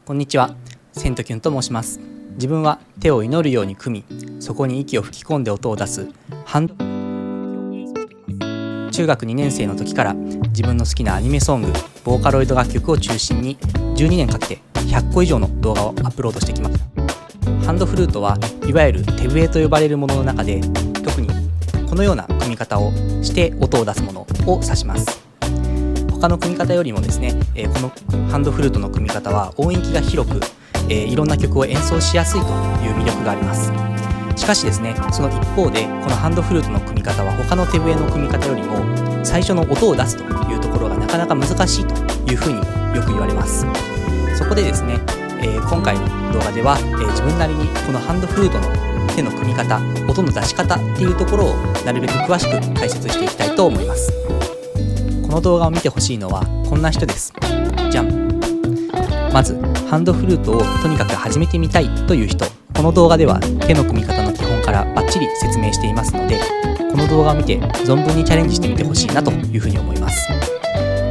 こんにちは、セントキュンと申します。自分は手を祈るように組み、そこに息を吹き込んで音を出すハンド中学2年生の時から自分の好きなアニメソング、ボーカロイド楽曲を中心に12年かけて100個以上の動画をアップロードしてきました。ハンドフルートはいわゆる手笛と呼ばれるものの中で、特にこのような組み方をして音を出すものを指します。他の組み方よりもですね、このハンドフルートの組み方は音域が広く、いろんな曲を演奏しやすいという魅力があります。しかしですね、その一方でこのハンドフルートの組み方は他の手笛の組み方よりも最初の音を出すというところがなかなか難しいというふうにもよく言われます。そこでですね、今回の動画では、自分なりにこのハンドフルートの手の組み方、音の出し方っていうところをなるべく詳しく解説していきたいと思います。この動画を見てほしいのはこんな人です。じゃん。まずハンドフルートをとにかく始めてみたいという人、この動画では手の組み方の基本からバッチリ説明していますので、この動画を見て存分にチャレンジしてみてほしいなというふうに思います。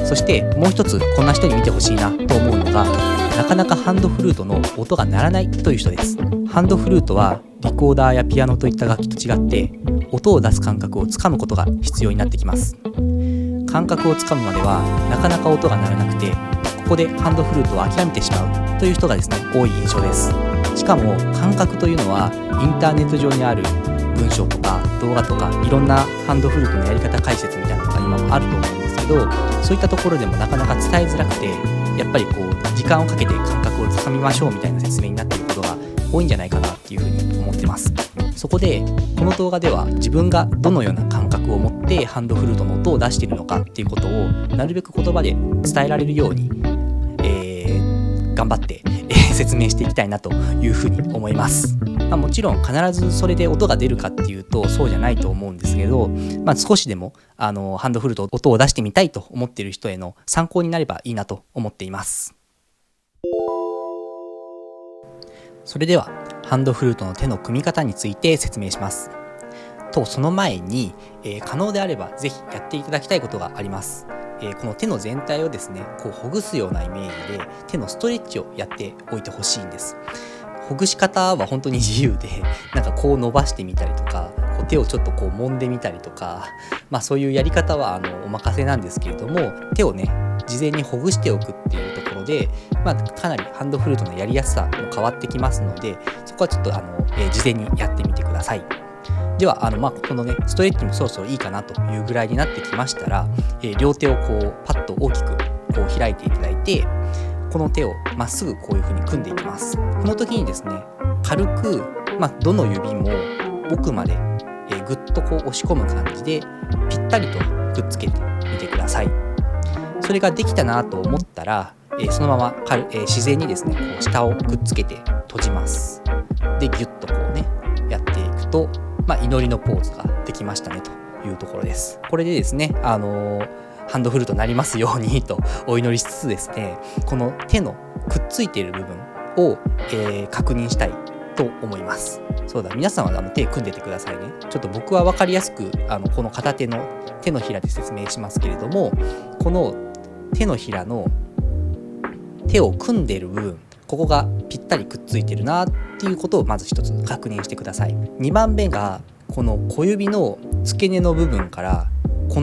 そしてもう一つこんな人に見てほしいなと思うのが、なかなかハンドフルートの音が鳴らないという人です。ハンドフルートはリコーダーやピアノといった楽器と違って音を出す感覚をつかむことが必要になってきます。感覚をつかむまではなかなか音が鳴らなくて、ここでハンドフルートを諦めてしまうという人がですね、多い印象です。しかも感覚というのはインターネット上にある文章とか動画とかいろんなハンドフルートのやり方解説みたいなのが今もあると思うんですけど、そういったところでもなかなか伝えづらくて、やっぱりこう時間をかけて感覚をつかみましょうみたいな説明になっていることが多いんじゃないかなっていうふうに思ってます。そこでこの動画では自分がどのような感覚を持ってハンドフルートの音を出しているのかっていうことをなるべく言葉で伝えられるように、頑張って、説明していきたいなというふうに思います。もちろん必ずそれで音が出るかっていうとそうじゃないと思うんですけど、少しでもハンドフルート音を出してみたいと思っている人への参考になればいいなと思っています。それではハンドフルートの手の組み方について説明します。とその前に、可能であればぜひやっていただきたいことがあります。この手の全体をですね、こうほぐすようなイメージで手のストレッチをやっておいてほしいんです。ほぐし方は本当に自由で、なんかこう伸ばしてみたりとか、こう手をちょっとこう揉んでみたりとか、そういうやり方はお任せなんですけれども、手をね事前にほぐしておくっていうところで、かなりハンドフルートのやりやすさも変わってきますので、そこはちょっと事前にやってみてください。ではこのねストレッチもそろそろいいかなというぐらいになってきましたら、両手をこうパッと大きくこう開いていただいて、この手をまっすぐこういう風に組んでいきます。この時にですね、軽く、どの指も奥まで、ぐっとこう押し込む感じでぴったりとくっつけてみてください。それができたなと思ったら、そのまま自然にですねこう下をくっつけて閉じます。でギュッとこうねやっていくと、祈りのポーズができましたねというところです。これでですね、ハンドフルートになりますようにとお祈りしつつですね、この手のくっついている部分を、確認したいと思います。そうだ、皆さんは手組んでてくださいね。ちょっと僕は分かりやすくこの片手の手のひらで説明しますけれども、この手のひらの手を組んでいる部分、ここがぴったりくっついてるなっていうことをまず一つ確認してください。2番目がこの小指の付け根の部分からこ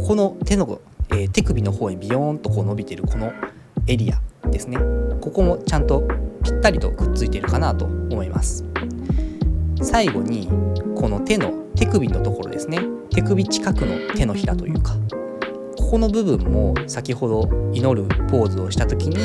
この手の、手首の方にビヨーンとこう伸びてるこのエリアですね、ここもちゃんとぴったりとくっついているかなと思います。最後にこの手首のところですね、手首近くの手のひらというか、ここの部分も先ほど祈るポーズをした時に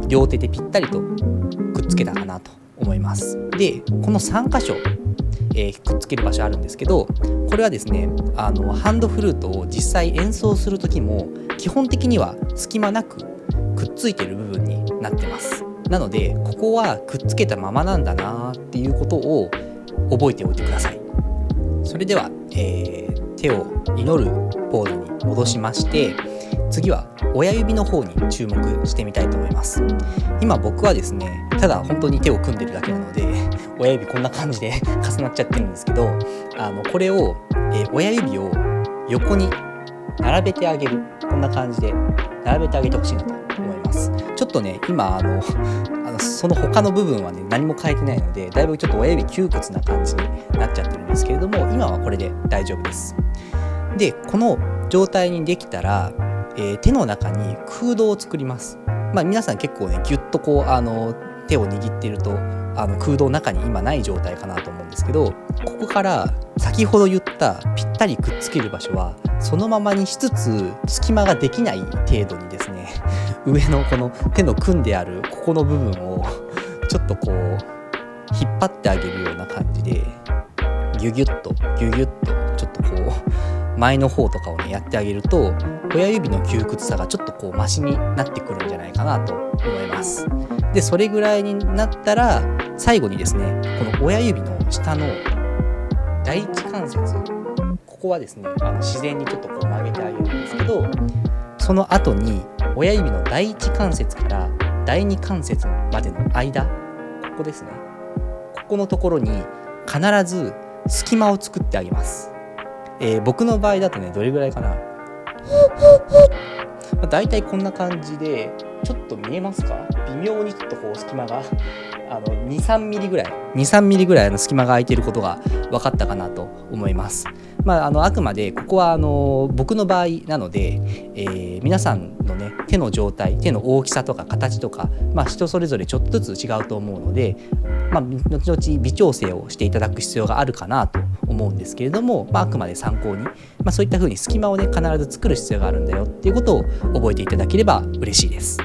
両手でぴったりとくっつけたかなと思います。でこの3箇所、くっつける場所あるんですけど、これはですねハンドフルートを実際演奏する時も基本的には隙間なくくっついている部分になってます。なのでここはくっつけたままなんだなっていうことを覚えておいてください。それでは、手を祈るポーズに戻しまして、次は親指の方に注目してみたいと思います。今僕はですねただ本当に手を組んでるだけなので親指こんな感じで重なっちゃってるんですけど、これを、親指を横に並べてあげる、こんな感じで並べてあげてほしいなと思います。ます。ちょっとね今その他の部分はね何も変えてないので、だいぶちょっと親指窮屈な感じになっちゃってるんですけれども、今はこれで大丈夫です。でこの状態にできたら、手の中に空洞を作ります。皆さん結構ねギュッとこう手を握っていると空洞の中に今ない状態かなと思うんですけど、ここから先ほど言ったぴったりくっつける場所はそのままにしつつ、隙間ができない程度にですね上のこの手の組んであるここの部分をちょっとこう引っ張ってあげるような感じでギュギュッとちょっとこう前の方とかをねやってあげると、親指の窮屈さがちょっとこうマシになってくるんじゃないかなと思います。でそれぐらいになったら、最後にですねこの親指の下の第一関節、ここはですね自然にちょっとこう曲げてあげるんですけど、その後に親指の第一関節から第二関節までの間、ここですね、ここのところに必ず隙間を作ってあげます。僕の場合だとねどれぐらいかな、だいたいこんな感じで、ちょっと見えますか、微妙にちょっとこう隙間が2、3ミリぐらいの隙間が空いていることが分かったかなと思います。あくまでここは僕の場合なので、皆さんのね手の状態、手の大きさとか形とか、人それぞれちょっとずつ違うと思うので、後々微調整をしていただく必要があるかなと思うんですけれども、あくまで参考に、そういった風に隙間をね必ず作る必要があるんだよっていうことを覚えていただければ嬉しいです。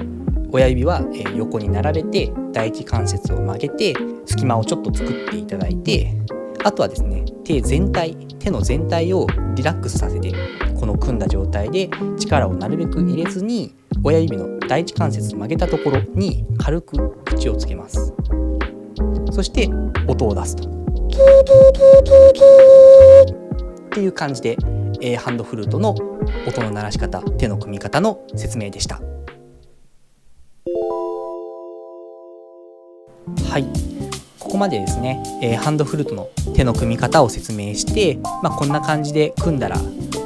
親指は横に並べて第一関節を曲げて隙間をちょっと作っていただいて、あとはですね手の全体をリラックスさせて、この組んだ状態で力をなるべく入れずに、親指の第一関節曲げたところに軽く口をつけます。そして音を出すとっていう感じで、ハンドフルートの音の鳴らし方、手の組み方の説明でした。はい、ここまでですね、ハンドフルートの手の組み方を説明して、こんな感じで組んだら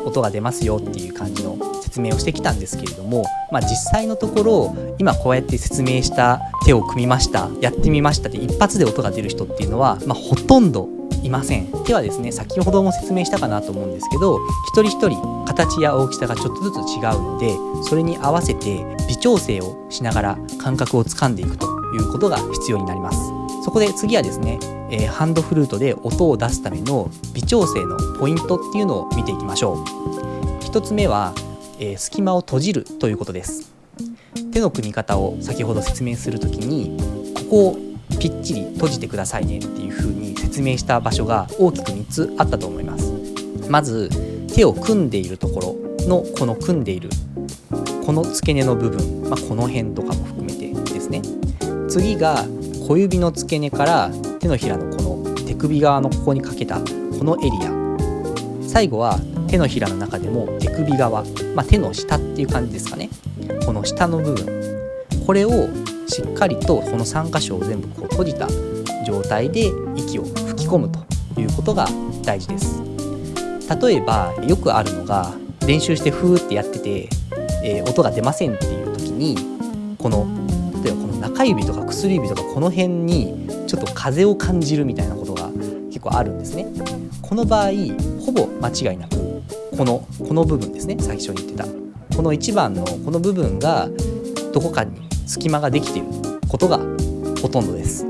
音が出ますよっていう感じの説明をしてきたんですけれども、実際のところ今こうやって説明した手を組みました、やってみましたって一発で音が出る人っていうのは、ほとんどいません。手はですね先ほども説明したかなと思うんですけど、一人一人形や大きさがちょっとずつ違うので、それに合わせて微調整をしながら感覚をつかんでいくということが必要になります。そこで次はですね、ハンドフルートで音を出すための微調整のポイントっていうのを見ていきましょう。一つ目は、隙間を閉じるということです。手の組み方を先ほど説明するときに、ここをぴっちり閉じてくださいねっていう風に説明した場所が大きく3つあったと思います。まず手を組んでいるところのこの組んでいるこの付け根の部分、この辺とかも含めてですね。次が小指の付け根から手のひらのこの手首側のここにかけたこのエリア、最後は手のひらの中でも手首側、手の下っていう感じですかね、この下の部分、これをしっかりとこの3箇所を全部こう閉じた状態で息を吹き込むということが大事です。例えばよくあるのが、練習してフーってやってて、音が出ませんっていう時に、例えばこの中指とか薬指とかこの辺にちょっと風を感じるみたいなことが結構あるんですね。この場合ほぼ間違いなくこの部分ですね、最初に言ってたこの1番のこの部分がどこかに隙間ができていることがほとんどです。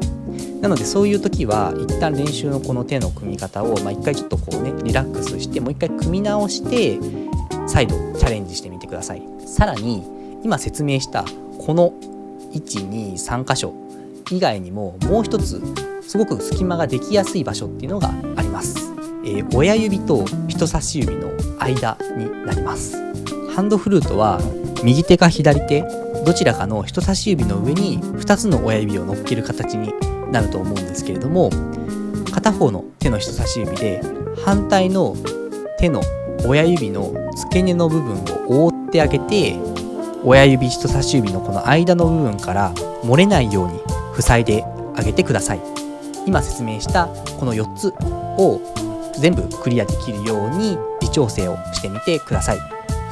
なのでそういう時は一旦練習のこの手の組み方を一回ちょっとこうねリラックスして、もう一回組み直して再度チャレンジしてみてください。さらに今説明したこの1、2、3箇所以外にももう一つすごく隙間ができやすい場所っていうのがあります。親指と人差し指の間になります。ハンドフルートは右手か左手どちらかの人差し指の上に2つの親指を乗っける形になると思うんですけれども、片方の手の人差し指で反対の手の親指の付け根の部分を覆ってあげて、親指人差し指のこの間の部分から漏れないように塞いであげてください。今説明したこの4つを全部クリアできるように微調整をしてみてください。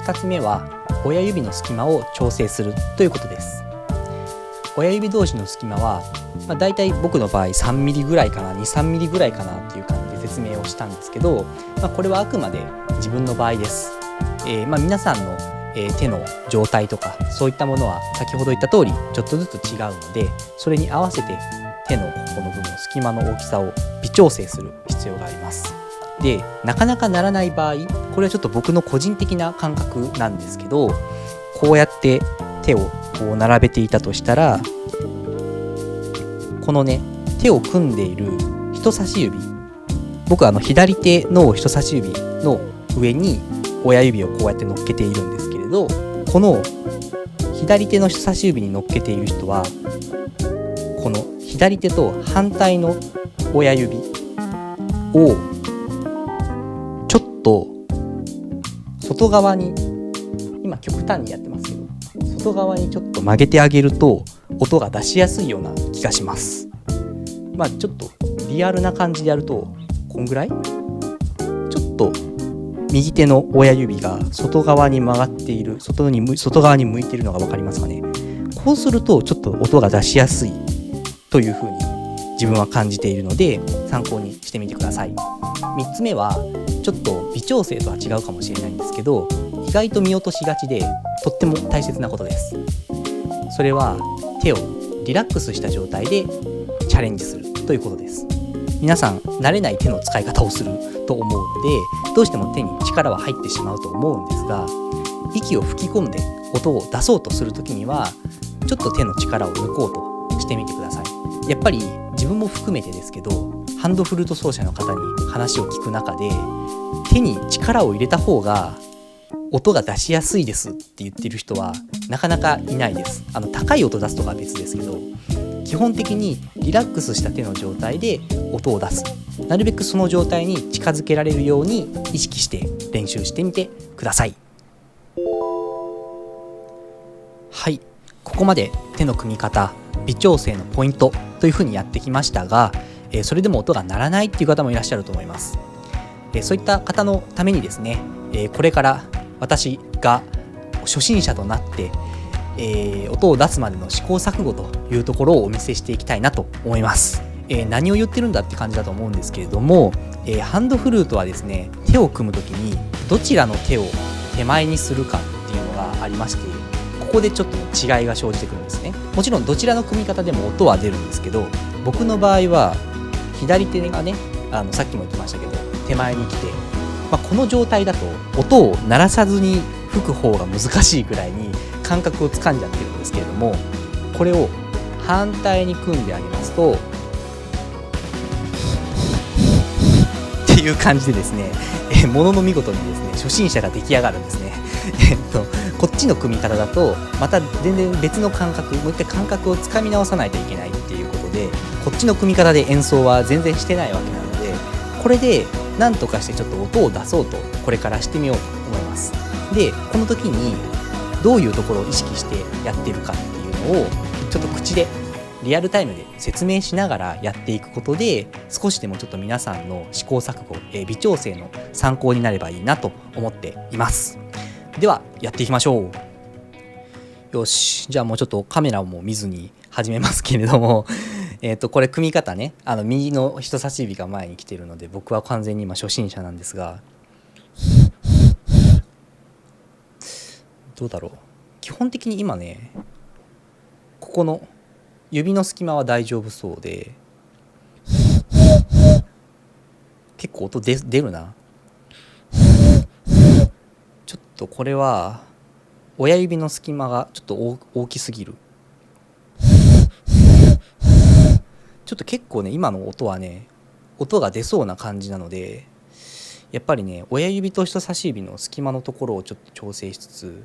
2つ目は親指の隙間を調整するということです。親指同士の隙間は、だいたい僕の場合3ミリぐらいかな、2、3ミリぐらいかなっていう感じで説明をしたんですけど、これはあくまで自分の場合です。皆さんの、手の状態とかそういったものは先ほど言った通りちょっとずつ違うので、それに合わせて手のここの部分、隙間の大きさを微調整する必要があります。で、なかなかならない場合、これはちょっと僕の個人的な感覚なんですけど、こうやって手をこう並べていたとしたら、このね、手を組んでいる人差し指、僕は左手の人差し指の上に親指をこうやって乗っけているんですけれど、この左手の人差し指に乗っけている人は、この左手と反対の親指をちょっと外側に、今極端にやってますけど、外側にちょっと曲げてあげると音が出しやすいような気がします。ちょっとリアルな感じでやるとこんぐらい、ちょっと右手の親指が外側に曲がっている、外側に向いているのが分かりますかね。こうするとちょっと音が出しやすいというふうに自分は感じているので、参考にしてみてください。3つ目はちょっと微調整とは違うかもしれないんですけど、意外と見落としがちでとっても大切なことです。それは手をリラックスした状態でチャレンジするということです。皆さん慣れない手の使い方をすると思うので、どうしても手に力は入ってしまうと思うんですが、息を吹き込んで音を出そうとするときにはちょっと手の力を抜こうとしてみてください。やっぱり自分も含めてですけど、ハンドフルート奏者の方に話を聞く中で、手に力を入れた方が音が出しやすいですって言ってる人はなかなかいないです。高い音出すとかは別ですけど、基本的にリラックスした手の状態で音を出す、なるべくその状態に近づけられるように意識して練習してみてください。はい、ここまで手の組み方、微調整のポイントというふうにやってきましたが、それでも音が鳴らないっていう方もいらっしゃると思います。そういった方のためにですね、これから私が初心者となって、音を出すまでの試行錯誤というところをお見せしていきたいなと思います。何を言ってるんだって感じだと思うんですけれども、ハンドフルートはですね、手を組むときにどちらの手を手前にするかっていうのがありまして、ここでちょっと違いが生じてくるんですね。もちろんどちらの組み方でも音は出るんですけど、僕の場合は左手がね、さっきも言ってましたけど手前に来て、この状態だと音を鳴らさずに吹く方が難しいくらいに感覚をつかんじゃってるんですけれども、これを反対に組んであげますとっていう感じでですね、ものの見事にですね、初心者が出来上がるんですね。こっちの組み方だとまた全然別の感覚、もう一回感覚をつかみ直さないといけないっていうことで、こっちの組み方で演奏は全然してないわけなので、これで何とかしてちょっと音を出そうとこれからしてみようと思います。で、この時にどういうところを意識してやっているかっていうのをちょっと口でリアルタイムで説明しながらやっていくことで、少しでもちょっと皆さんの試行錯誤、微調整の参考になればいいなと思っています。ではやっていきましょう。よし、じゃあもうちょっとカメラをも見ずに始めますけれどもこれ組み方ね、右の人差し指が前に来ているので、僕は完全に今初心者なんですが、どうだろう。基本的に今ね、ここの指の隙間は大丈夫そうで、結構音出るな。ちょっとこれは親指の隙間がちょっと大きすぎる。ちょっと結構ね、今の音はね、音が出そうな感じなので、やっぱりね、親指と人差し指の隙間のところをちょっと調整しつつ、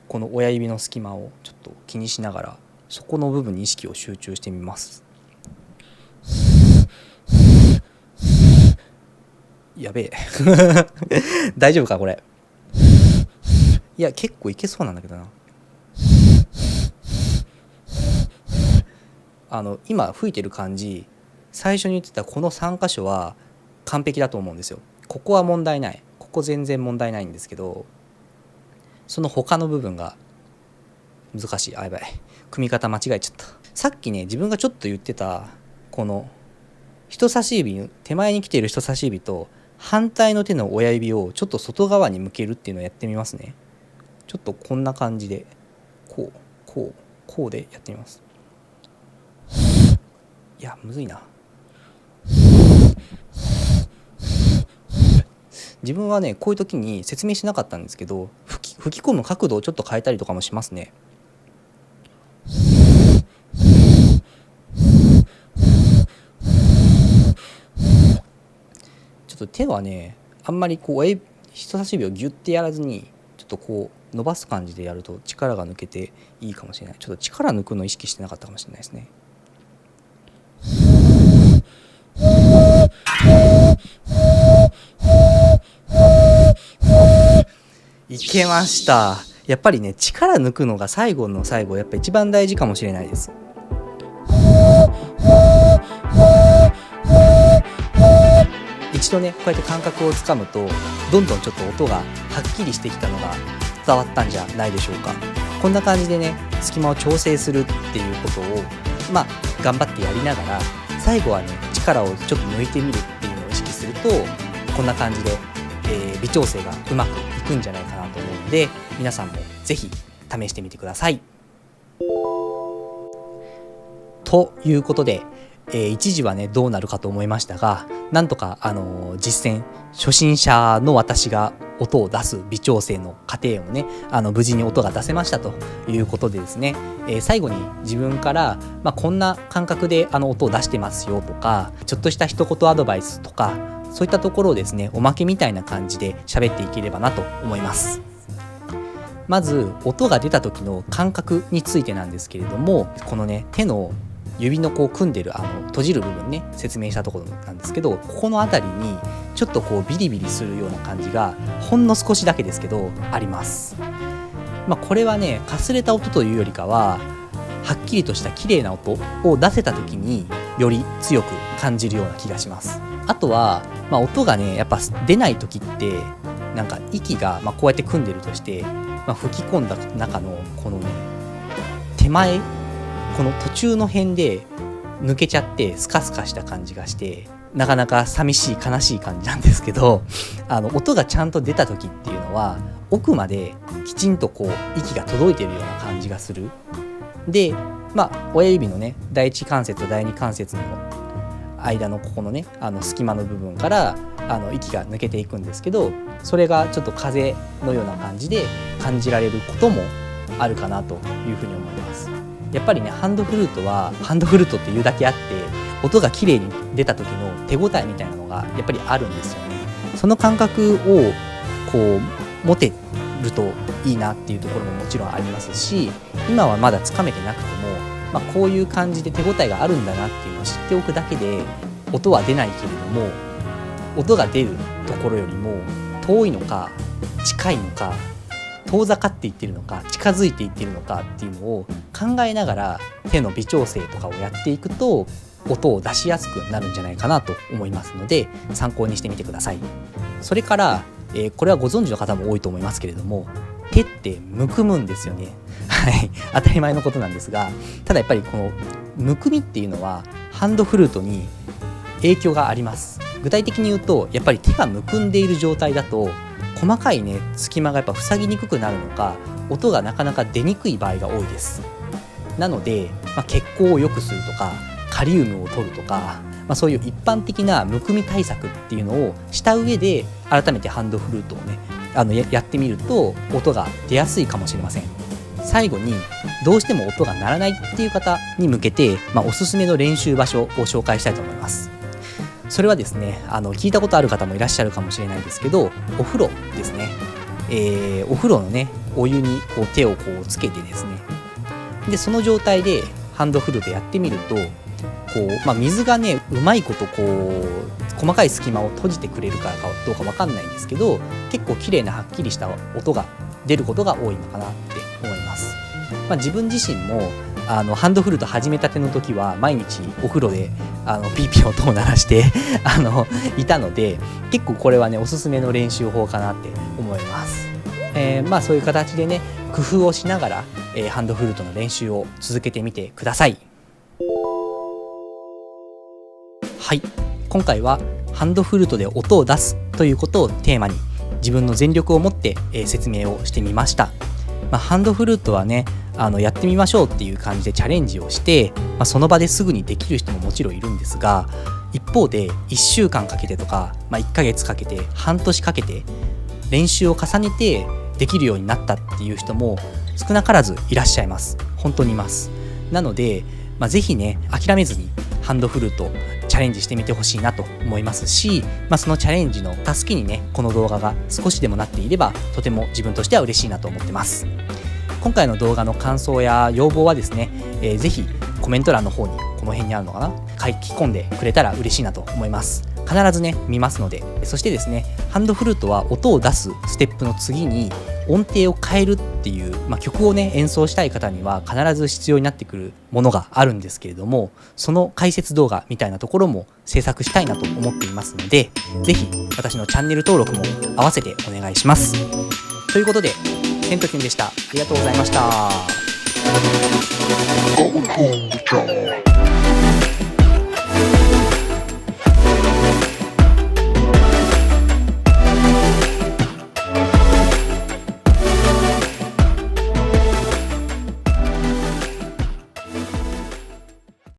この親指の隙間をちょっと気にしながら、そこの部分に意識を集中してみます。やべえ大丈夫かこれ。いや、結構いけそうなんだけどな。今吹いてる感じ、最初に言ってたこの3箇所は完璧だと思うんですよ。ここは問題ない、ここ全然問題ないんですけど、その他の部分が難しい。やばい。組み方間違えちゃった。さっきね、自分がちょっと言ってた、この人差し指、手前に来ている人差し指と反対の手の親指をちょっと外側に向けるっていうのをやってみますね。ちょっとこんな感じで、こうでやってみます。いや、むずいな。自分はね、こういう時に説明しなかったんですけど、吹き込む角度をちょっと変えたりとかもしますね。ちょっと手はね、あんまりこう人差し指をギュッてやらずに、ちょっとこう伸ばす感じでやると力が抜けていいかもしれない。ちょっと力抜くのを意識してなかったかもしれないですね。いけました。やっぱりね、力抜くのが最後の最後、やっぱ一番大事かもしれないです。一度ね、こうやって感覚をつかむと、どんどんちょっと音がはっきりしてきたのが伝わったんじゃないでしょうか。こんな感じでね、隙間を調整するっていうことを頑張ってやりながら、最後はね、力をちょっと抜いてみるっていうのを意識すると、こんな感じで、微調整がうまくいくんじゃないかなと思うので、皆さんもぜひ試してみてください。ということで、一時はねどうなるかと思いましたが、なんとか実践初心者の私が音を出す微調整の過程をね無事に音が出せましたということでですね、最後に自分から、こんな感覚で音を出してますよとか、ちょっとした一言アドバイスとか、そういったところをですねおまけみたいな感じで喋っていければなと思います。まず音が出た時の感覚についてなんですけれども、このね手の指のこう組んでる閉じる部分ね、説明したところなんですけど、ここの辺りにちょっとこうビリビリするような感じがほんの少しだけですけどあります。これはねかすれた音というよりかは、はっきりとした綺麗な音を出せた時により強く感じるような気がします。あとは、音がねやっぱ出ない時って、なんか息がこうやって組んでるとして、吹き込んだ中のこのね手前、この途中の辺で抜けちゃってスカスカした感じがして、なかなか寂しい悲しい感じなんですけど、音がちゃんと出た時っていうのは奥まできちんとこう息が届いてるような感じがする。で親指のね第一関節と第二関節の間のここのね隙間の部分から息が抜けていくんですけど、それがちょっと風のような感じで感じられることもあるかなというふうに思います。やっぱりねハンドフルートはハンドフルートっていうだけあって、音が綺麗に出た時の手応えみたいなのがやっぱりあるんですよね。その感覚をこう持てるといいなっていうところももちろんありますし、今はまだつかめてなくても、こういう感じで手応えがあるんだなっていうのを知っておくだけで、音は出ないけれども音が出るところよりも遠いのか近いのか遠ざかっていってるのか近づいていってるのかっていうのを考えながら手の微調整とかをやっていくと音を出しやすくなるんじゃないかなと思いますので、参考にしてみてください。それから、これはご存知の方も多いと思いますけれども、手ってむくむんですよね。はい、当たり前のことなんですが、ただやっぱりこのむくみっていうのはハンドフルートに影響があります。具体的に言うと、やっぱり手がむくんでいる状態だと細かいね隙間がやっぱ塞ぎにくくなるのか、音がなかなか出にくい場合が多いです。なので、血行を良くするとかカリウムを取るとか、そういう一般的なむくみ対策っていうのをした上で改めてハンドフルートをねやってみると音が出やすいかもしれません。最後にどうしても音が鳴らないっていう方に向けて、おすすめの練習場所を紹介したいと思います。それはですね、聞いたことある方もいらっしゃるかもしれないですけど、お風呂ですね。お風呂のねお湯にこう手をこうつけてですね、でその状態でハンドフルートやってみると、こう、水がねうまいことこう細かい隙間を閉じてくれるからかどうか分かんないんですけど、結構綺麗なはっきりした音が出ることが多いのかなって思います。自分自身もハンドフルート始めたての時は毎日お風呂でピーピー音を鳴らしていたので、結構これはねおすすめの練習法かなって思います。そういう形でね、工夫をしながら、ハンドフルートの練習を続けてみてください。はい、今回はハンドフルートで音を出すということをテーマに自分の全力を持って、説明をしてみました。ハンドフルートはね、やってみましょうっていう感じでチャレンジをして、その場ですぐにできる人ももちろんいるんですが、一方で1週間かけてとか、1ヶ月かけて半年かけて練習を重ねてできるようになったっていう人も少なからずいらっしゃいます。本当にいます。なので、ぜひね、諦めずにハンドフルートチャレンジしてみてほしいなと思いますし、そのチャレンジの助けにね、この動画が少しでもなっていればとても自分としては嬉しいなと思ってます。今回の動画の感想や要望はですね、ぜひコメント欄の方にこの辺にあるのかな、書き込んでくれたら嬉しいなと思います。必ずね、見ますので。そしてですね、ハンドフルートは音を出すステップの次に音程を変えるっていう、曲をね演奏したい方には必ず必要になってくるものがあるんですけれども、その解説動画みたいなところも制作したいなと思っていますので、ぜひ私のチャンネル登録も合わせてお願いします。ということで、ケントキュンでした。ありがとうございました。